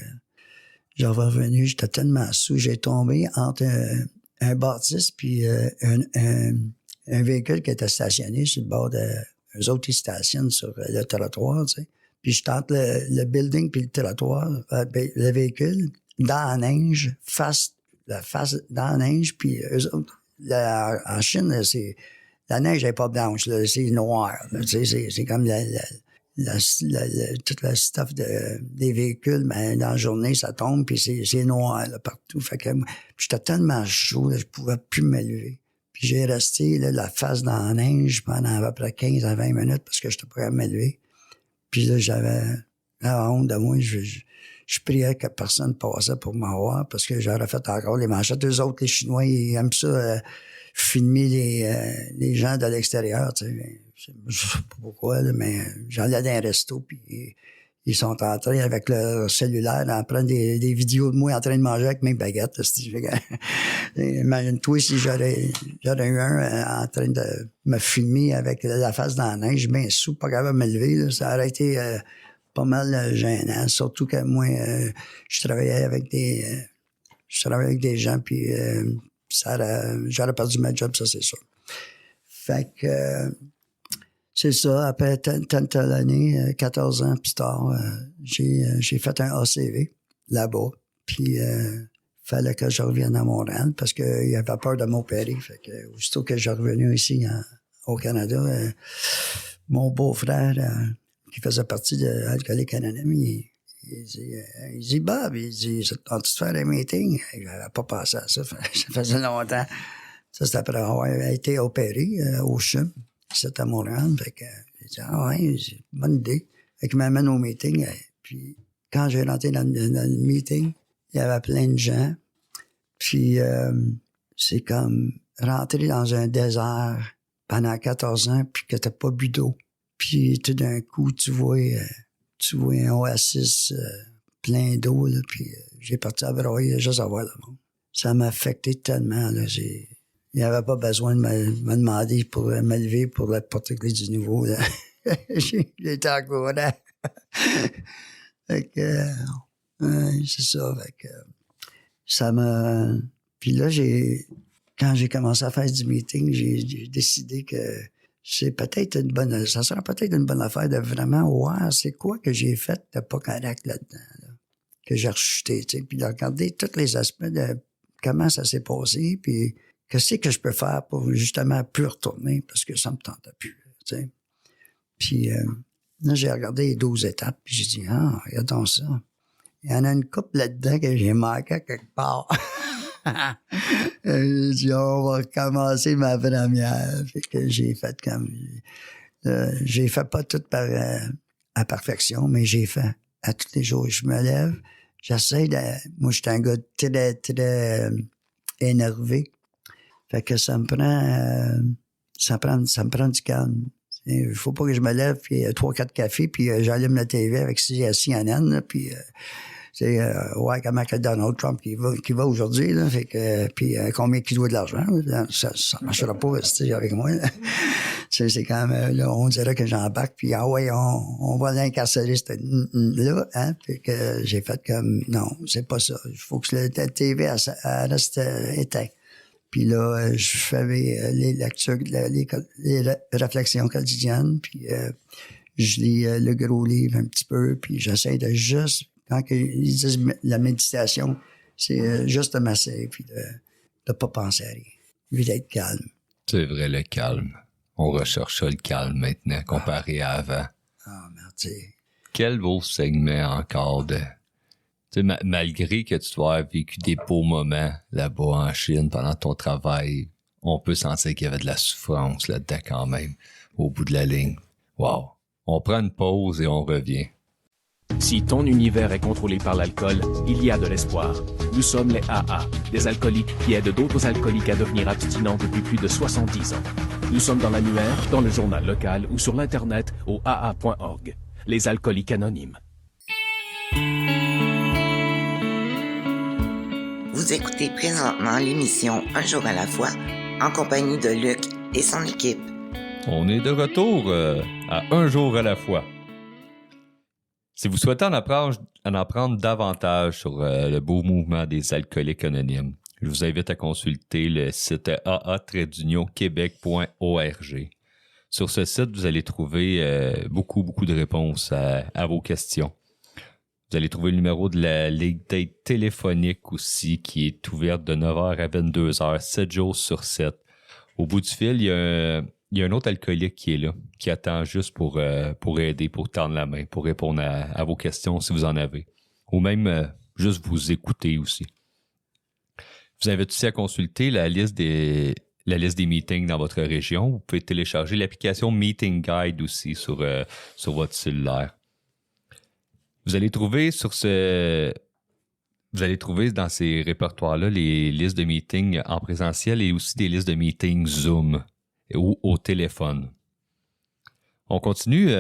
j'avais revenu, j'étais tellement sous, j'ai tombé entre un bâtisse puis un véhicule qui était stationné sur le bord de... Eux autres, ils stationnent sur le trottoir, tu sais. Puis j'étais entre le building puis le trottoir, le véhicule, dans la neige, la face dans la neige, puis eux autres, en Chine, la neige n'est pas blanche, là, c'est noir. Là, c'est comme toute la stuff des véhicules, mais dans la journée, ça tombe, puis c'est noir là, partout. Fait que j'étais tellement chaud, là, je pouvais plus me lever. Puis j'ai resté là, la face dans la neige pendant à peu près 15 à 20 minutes parce que j'étais pas capable de me lever. Puis là, j'avais la honte de moi, je priais que personne passait pour m'avoir parce que j'aurais fait encore les manchettes. Eux autres, les Chinois, ils aiment ça, filmer les gens de l'extérieur, tu sais. Je sais pas pourquoi, là, mais j'allais dans un resto, puis ils sont en train, avec leur cellulaire, à prendre des vidéos de moi en train de manger avec mes baguettes. Imagine-toi si j'aurais eu un en train de me filmer avec la face dans la neige, bien sous, pas capable de me lever, là, ça aurait été... pas mal gênant, surtout que moi, je travaillais avec des gens, puis j'aurais perdu ma job, ça, c'est sûr. Fait que, c'est ça, après tant de l'année, 14 ans plus tard, j'ai fait un ACV là-bas, puis fallait que je revienne à Montréal, parce qu'il avait peur de m'opérer, fait que, aussitôt que j'ai revenu ici, au Canada, mon beau-frère... qui faisait partie de Alcooliques Anonymes, il dit, Bob, il dit, ça te tente de faire un meeting? J'avais pas pensé à ça, ça faisait longtemps. Ça, c'est après avoir été opéré au CHUM, c'est à Montréal. Fait que j'ai dit, ah ouais, c'est une bonne idée. Fait qu'il m'amène au meeting. Puis quand j'ai rentré dans le meeting, il y avait plein de gens. Puis c'est comme rentrer dans un désert pendant 14 ans puis que t'as pas bu d'eau. Puis tout d'un coup, tu vois un oasis plein d'eau, là, puis j'ai parti à broyer juste à voir le monde. Ça m'a affecté tellement, là, il n'y avait pas besoin de me demander pour me lever pour la porter du nouveau, là. J'étais en courant. Fait que, c'est ça, fait que, ça m'a... Puis là, quand j'ai commencé à faire du meeting, j'ai décidé que ça serait peut-être une bonne affaire de vraiment voir c'est quoi que j'ai fait de pas correct là-dedans, là, que j'ai rechuté, tu sais, puis de regarder tous les aspects de comment ça s'est passé, puis qu'est-ce que je peux faire pour justement plus retourner, parce que ça me tentait plus, tu sais. Puis là, j'ai regardé les 12 étapes, puis j'ai dit, regardons ça. Il y en a une couple là-dedans que j'ai manqué quelque part. J'ai dit, on va recommencer ma première. Fait que j'ai fait comme... j'ai fait pas tout à perfection, mais j'ai fait à tous les jours. Je me lève, j'essaie de... Moi, je suis un gars très, très énervé. Fait que ça me prend du calme. Il faut pas que je me lève, puis 3-4 cafés, puis j'allume la TV avec CNN, là, puis... ouais, comment que Donald Trump qui va aujourd'hui, là, fait que, puis combien qu'il doit de l'argent, là, ça marchera pas, avec moi, là. C'est quand même, là, on dirait que j'embarque, puis ouais, on va l'incarcérer, là, hein, fait que j'ai fait comme, non, c'est pas ça, il faut que la TV, elle reste éteinte. Puis là, je fais les lectures, les réflexions quotidiennes, puis je lis le gros livre un petit peu, puis j'essaie de juste... Quand ils disent la méditation, c'est juste de masser puis de pas penser à rien. Puis d'être calme. C'est vrai, le calme. On recherche ça, le calme maintenant, comparé à avant. Merci. Quel beau segment encore de... Tu sais, malgré que tu dois avoir vécu des beaux moments là-bas en Chine pendant ton travail, on peut sentir qu'il y avait de la souffrance là-dedans quand même, au bout de la ligne. Wow. On prend une pause et on revient. Si ton univers est contrôlé par l'alcool, il y a de l'espoir. Nous sommes les AA, des alcooliques qui aident d'autres alcooliques à devenir abstinents depuis plus de 70 ans. Nous sommes dans l'annuaire, dans le journal local ou sur l'Internet au aa.org. Les alcooliques anonymes. Vous écoutez présentement l'émission Un jour à la fois, en compagnie de Luc et son équipe. On est de retour à Un jour à la fois. Si vous souhaitez en apprendre davantage sur le beau mouvement des alcooliques anonymes, je vous invite à consulter le site aa-québec.org. Sur ce site, vous allez trouver beaucoup de réponses à vos questions. Vous allez trouver le numéro de la ligne d'aide téléphonique aussi, qui est ouverte de 9h à 22h, 7 jours sur 7. Au bout du fil, il y a un autre alcoolique qui est là, qui attend juste pour aider, pour tendre la main, pour répondre à vos questions si vous en avez. Ou même juste vous écouter aussi. Je vous invite aussi à consulter la liste des meetings dans votre région. Vous pouvez télécharger l'application Meeting Guide aussi sur votre cellulaire. Vous allez trouver dans ces répertoires-là les listes de meetings en présentiel et aussi des listes de meetings Zoom ou au téléphone. On continue,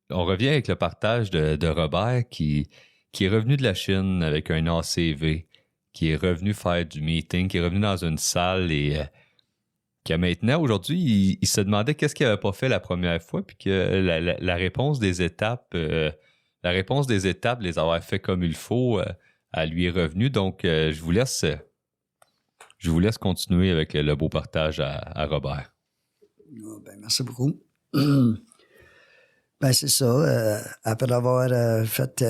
on revient avec le partage de Robert qui est revenu de la Chine avec un ACV, qui est revenu faire du meeting, qui est revenu dans une salle et qui a maintenant, aujourd'hui, il se demandait qu'est-ce qu'il n'avait pas fait la première fois, puis que la réponse des étapes, les avoir fait comme il faut, elle lui est revenue. Donc, je vous laisse continuer avec le beau partage à Robert. Merci beaucoup. C'est ça. Après avoir fait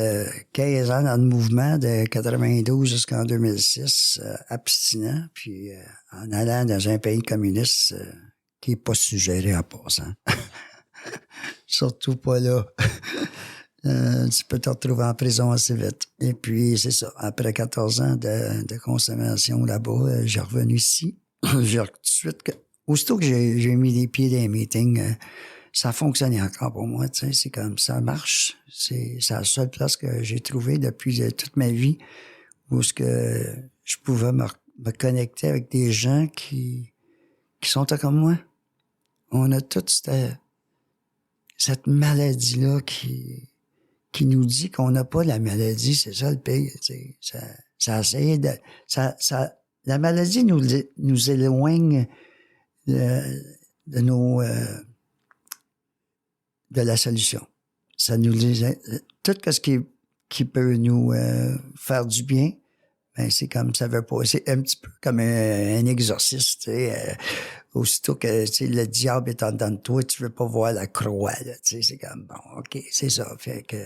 15 ans dans le mouvement de 92 jusqu'en 2006, abstinent, puis en allant dans un pays communiste qui n'est pas suggéré en passant. Surtout pas là. Tu peux te retrouver en prison assez vite. Et puis, c'est ça. Après 14 ans de consommation là-bas, j'ai revenu ici. tout de suite, aussitôt que j'ai mis les pieds dans les meetings, ça fonctionnait encore pour moi, tu sais, c'est comme ça marche. C'est la seule place que j'ai trouvée depuis toute ma vie où ce que je pouvais me connecter avec des gens qui sont comme moi. On a toute cette maladie-là qui nous dit qu'on n'a pas la maladie, c'est ça le pire, tu sais. Ça essayé de... la maladie nous éloigne de la solution. Ça nous dit tout ce qui peut nous faire du bien, ben c'est comme ça veut pas. C'est un petit peu comme un exorciste, tu sais. Aussitôt que le diable est en dedans de toi, tu veux pas voir la croix, là, tu sais. C'est comme bon, ok, c'est ça. Fait que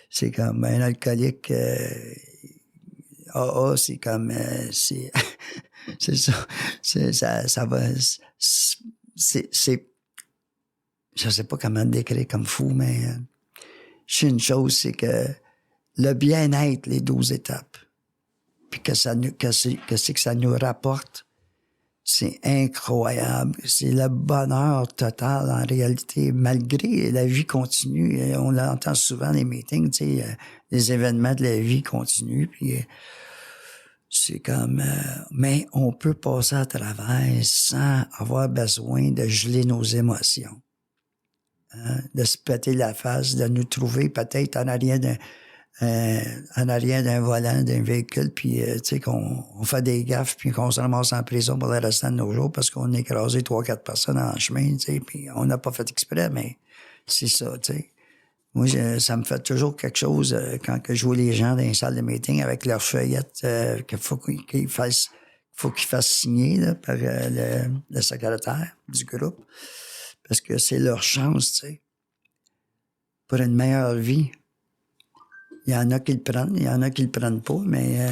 c'est comme un alcoolique. C'est comme c'est c'est ça. Ça va. C'est je sais pas comment le décrire comme fou, mais je sais une chose, c'est que le bien-être, les 12 étapes, puis que ça nous rapporte, c'est incroyable. C'est le bonheur total en réalité, malgré la vie continue. On l'entend souvent les meetings, tu sais, les événements de la vie continuent, puis c'est comme... mais on peut passer à travers sans avoir besoin de geler nos émotions. De se péter la face, de nous trouver peut-être en arrière d'un volant d'un véhicule, puis tu sais qu'on fait des gaffes, puis qu'on se ramasse en prison pour le restant de nos jours parce qu'on a écrasé 3-4 personnes en chemin, tu sais, puis on n'a pas fait exprès, mais c'est ça, tu sais. Moi, ça me fait toujours quelque chose quand que je vois les gens dans les salles de meeting avec leurs feuillettes qu'il faut qu'ils fassent signer là, par le secrétaire du groupe. Parce que c'est leur chance, tu sais, pour une meilleure vie. Il y en a qui le prennent, il y en a qui le prennent pas, mais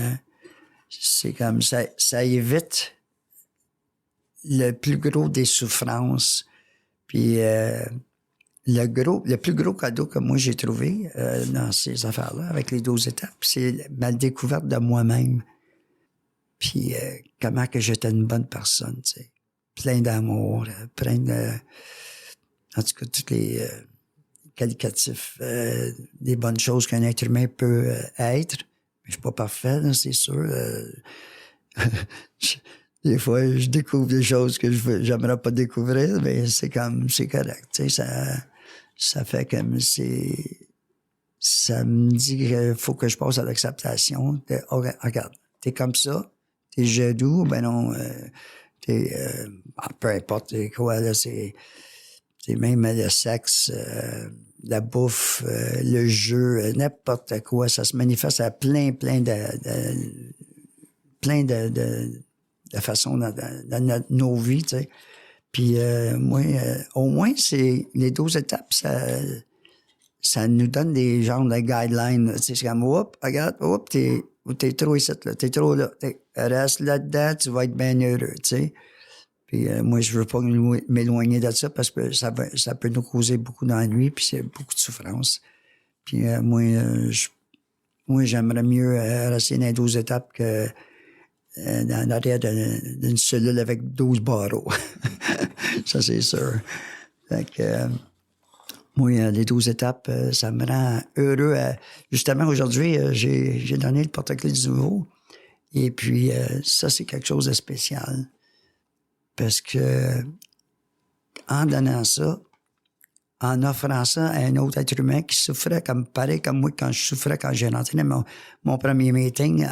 c'est comme ça évite le plus gros des souffrances. Puis le plus gros cadeau que moi j'ai trouvé dans ces affaires-là, avec les 12 étapes, c'est ma découverte de moi-même. Puis comment que j'étais une bonne personne, tu sais. Plein d'amour, plein de... En tout cas, tous les qualificatifs des bonnes choses qu'un être humain peut être. Mais je suis pas parfait, là, c'est sûr. Des fois, je découvre des choses que j'aimerais pas découvrir, mais c'est correct. Tu sais, ça fait comme ça me dit qu'il faut que je passe à l'acceptation. Regarde, t'es comme ça, t'es jaloux, ben non... peu importe quoi, là, c'est même le sexe, la bouffe, le jeu, n'importe quoi, ça se manifeste à plein de façons dans nos vies, tu sais. Puis moi, au moins, c'est les 12 étapes, ça nous donne des genres de guidelines. Tu sais, c'est comme, regarde, t'es trop ici, là, t'es trop là. Reste là-dedans, tu vas être bien heureux, tu sais. Puis moi, je veux pas m'éloigner de ça parce que ça peut nous causer beaucoup d'ennui, puis c'est beaucoup de souffrance. Puis moi, j'aimerais mieux rester dans les 12 étapes que dans l'arrière d'une cellule avec 12 barreaux. Ça, c'est sûr. Fait que... moi, les 12 étapes, ça me rend heureux. Justement, aujourd'hui, j'ai donné le porte-clés du nouveau. Et puis, ça, c'est quelque chose de spécial. Parce que, en donnant ça, en offrant ça à un autre être humain qui souffrait pareil comme moi quand je souffrais quand j'ai rentré dans mon premier meeting,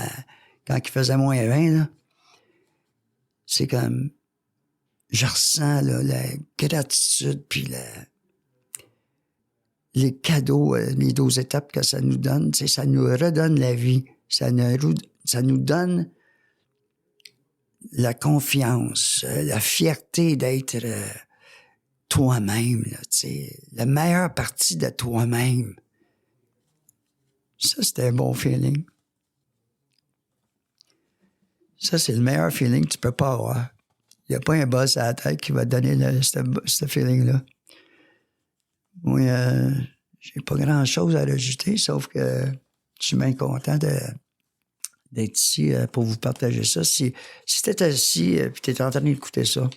quand il faisait moins 20, là, c'est comme, je ressens là, la gratitude puis les cadeaux, les 12 étapes que ça nous donne, ça nous redonne la vie. Ça nous donne la confiance, la fierté d'être toi-même, là, la meilleure partie de toi-même. Ça, c'était un bon feeling. Ça, c'est le meilleur feeling que tu peux pas avoir. Il n'y a pas un boss à la tête qui va te donner ce feeling-là. Moi, j'ai pas grand-chose à rajouter, sauf que je suis bien content d'être ici pour vous partager ça. Si tu étais assis puis tu étais en train d'écouter ça,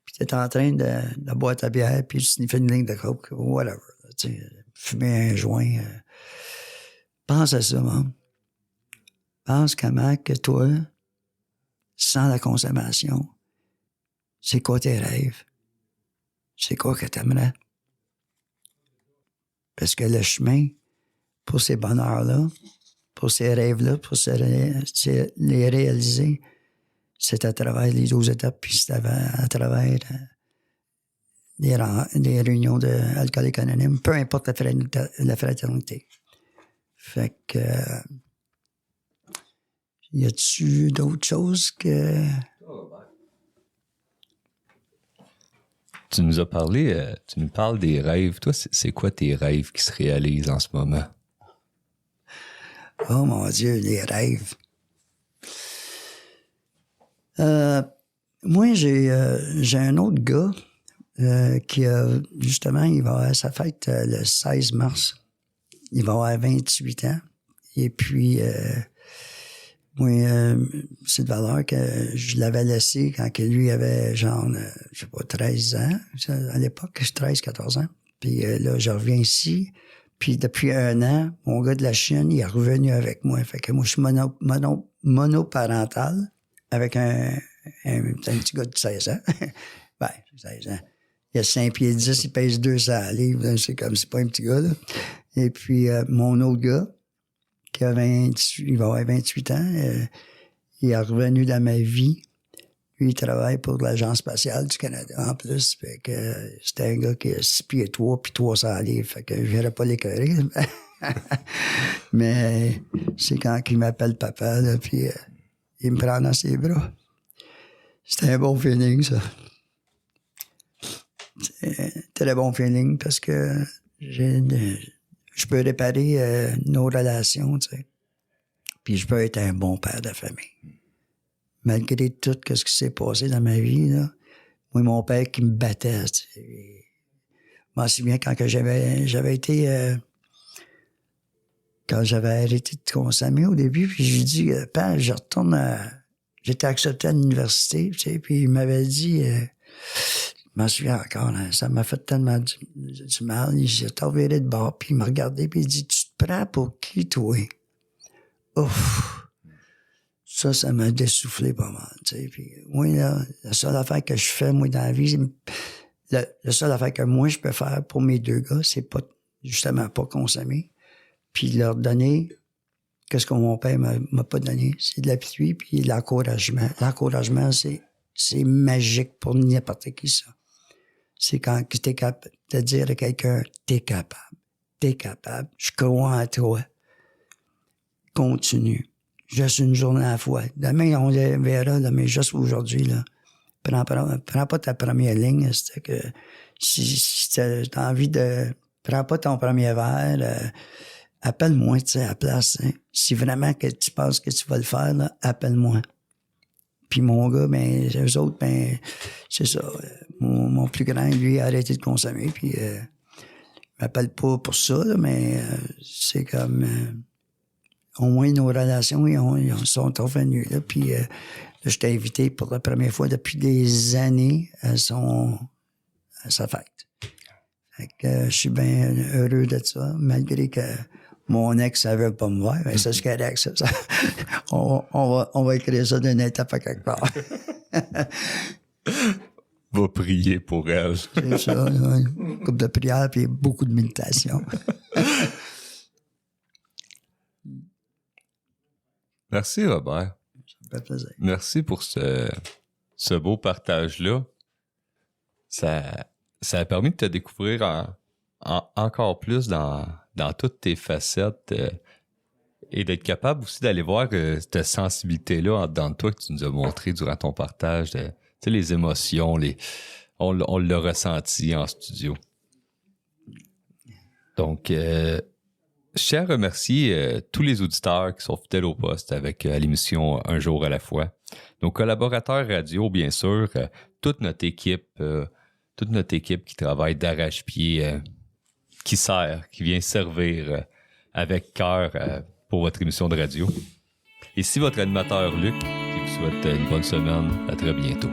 puis tu étais en train de boire ta bière, puis tu sniffais une ligne de coke, whatever, fumer un joint, pense à ça, man. Pense comment que toi, sans la consommation, c'est quoi tes rêves? C'est quoi que t'aimerais? Parce que le chemin pour ces bonheurs-là, pour ces rêves-là, pour les réaliser, c'est à travers les 12 étapes, puis c'est à travers les réunions d'Alcooliques Anonymes, peu importe la fraternité. Fait que... y a-tu d'autres choses que... Tu nous as parlé, tu nous parles des rêves. Toi, c'est quoi tes rêves qui se réalisent en ce moment? Oh mon Dieu, les rêves. Moi, j'ai un autre gars qui a, justement, il va avoir sa fête le 16 mars. Il va avoir 28 ans. Et puis, moi, c'est de valeur que je l'avais laissé quand que lui avait genre, je sais pas, 13 ans, à l'époque, 13, 14 ans. Puis là, je reviens ici. Puis depuis 1 an, mon gars de la Chine, il est revenu avec moi. Fait que moi, je suis monoparental avec un petit gars de 16 ans. Ben, 16 ans. Il a 5 pieds 10, il pèse 200 livres. C'est comme, c'est pas un petit gars, là. Et puis, mon autre gars, qui a il va avoir 28 ans, il est revenu dans ma vie. Lui, il travaille pour l'Agence spatiale du Canada, en plus. Fait que c'était un gars qui a 6 pieds 3 puis 300 livres. Fait que je verrais pas l'écœurer. Mais c'est quand il m'appelle papa, là, puis il me prend dans ses bras. C'était un bon feeling, ça. C'est un très bon feeling parce que je peux réparer nos relations, tu sais. Puis je peux être un bon père de famille. Malgré tout ce qui s'est passé dans ma vie, là, moi, mon père qui me battait, tu sais. Je m'en souviens quand que j'avais été... quand j'avais arrêté de consommer au début, puis je lui dis, père, je retourne j'étais accepté à l'université, tu sais, puis il m'avait dit... je m'en souviens encore, hein, ça m'a fait tellement du mal. Il s'est reviré de bord, puis il m'a regardé, puis il dit, tu te prends pour qui, toi? Ouf! Ça m'a dessoufflé pas mal, tu sais. Puis, moi, là, la seule affaire que je fais, moi, dans la vie, la seule affaire que moi, je peux faire pour mes 2 gars, c'est pas, justement, pas consommer, puis leur donner qu'est-ce que mon père m'a pas donné. C'est de l'appui, puis l'encouragement. L'encouragement, c'est magique pour n'importe qui, ça. C'est quand tu es capable de dire à quelqu'un, t'es capable, je crois en toi. Continue. Juste une journée à la fois. Demain, on le verra, là, mais juste aujourd'hui, là. Prends pas ta première ligne. C'est que si t'as envie de... Prends pas ton premier verre. Appelle-moi, tu sais, à la place. Hein. Si vraiment que tu penses que tu vas le faire, là, appelle-moi. Puis mon gars, ben, eux autres, ben, c'est ça. Mon plus grand, lui, a arrêté de consommer, puis il m'appelle pas pour ça, là, mais c'est comme... au moins, nos relations, ils sont revenus, là, puis là, je t'ai invité pour la première fois depuis des années à sa fête. Fait que je suis bien heureux de ça, malgré que mon ex, elle veut pas me voir. Ben, ça, c'est correct, ça. On va écrire ça d'une étape à quelque part. Va prier pour elle. C'est ça, une couple de prières puis beaucoup de méditation. Merci, Robert. Ça me fait plaisir. Merci pour ce beau partage-là. Ça a permis de te découvrir encore plus dans toutes tes facettes et d'être capable aussi d'aller voir cette sensibilité-là en dedans de toi que tu nous as montré durant ton partage. Tu sais, les émotions, on l'a ressenti en studio. Donc, je tiens à remercier tous les auditeurs qui sont fidèles au poste avec à l'émission Un jour à la fois. Nos collaborateurs radio, bien sûr, toute notre équipe qui travaille d'arrache-pied, qui vient servir avec cœur pour votre émission de radio. Ici votre animateur Luc, qui vous souhaite une bonne semaine. À très bientôt.